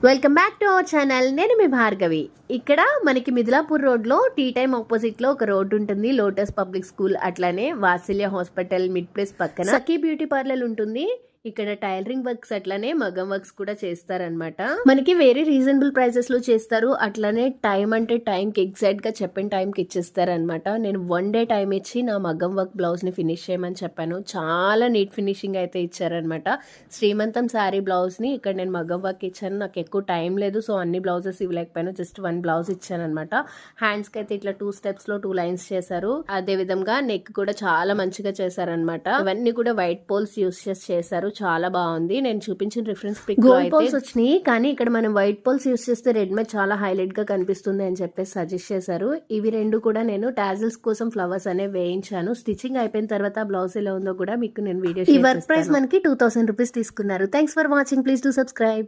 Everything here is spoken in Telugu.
Welcome back to our channel. నేను మీ భార్గవి. ఇక్కడ మనకి మిథిలాపూర్ రోడ్లో టీ టైమ్ ఆపోజిట్లో ఒక రోడ్డు ఉంటుంది, లోటస్ పబ్లిక్ స్కూల్. అట్లానే వాత్సల్య హాస్పిటల్ మిడ్ ప్లేస్ పక్కన సఖీ బ్యూటీ పార్లర్ ఉంటుంది. ఇక్కడ టైలరింగ్ వర్క్స్ అట్లానే మగం వర్క్స్ కూడా చేస్తారనమాట. మనకి వెరీ రీజనబుల్ ప్రైసెస్ లో చేస్తారు. అట్లానే టైం అంటే టైంకి ఎగ్జాక్ట్ గా చెప్పిన టైంకి ఇచ్చేస్తారనమాట. నేను 1 డే టైం ఇచ్చి నా మగం వర్క్ బ్లౌజ్ ని ఫినిష్ చేయమని చెప్పాను. చాలా నీట్ ఫినిషింగ్ అయితే ఇచ్చారనమాట. శ్రీమంతం శారీ బ్లౌజ్ ని ఇక్కడ నేను మగం వర్క్ ఇచ్చాను. నాకు ఎక్కువ టైం లేదు, సో అన్ని బ్లౌజెస్ ఇవ్వలేకపోయాను. జస్ట్ 1 బ్లౌజ్ ఇచ్చాను అనమాట. హ్యాండ్స్ కి అయితే ఇట్లా 2 స్టెప్స్ లో 2 లైన్స్ చేశారు. అదే విధంగా నెక్ కూడా చాలా మంచిగా చేశారనమాట. ఇవన్నీ కూడా వైట్ పోల్స్ యూస్ చేశారు. చాలా బాగుంది. నేను చూపించిన రిఫరెన్స్ పిక్ గోల్డ్ పోల్స్ వచ్చినాయి, కానీ ఇక్కడ మనం వైట్ పోల్స్ యూస్ చేస్తే రెడ్ మీద చాలా హైలైట్ గా కనిపిస్తుంది అని చెప్పేసి సజెస్ట్ చేశారు. ఇవి రెండు కూడా నేను టాజిల్స్ కోసం ఫ్లవర్స్ అనే వేయించాను. స్టిచ్చింగ్ అయిపోయిన తర్వాత బ్లౌజ్ ఎలా ఉందో కూడా మీకు నేను వీడియో. ఈ వర్క్ ప్రైస్ మనకి 2000 రూపీస్ తీసుకున్నారు. Thanks for watching. Please do subscribe.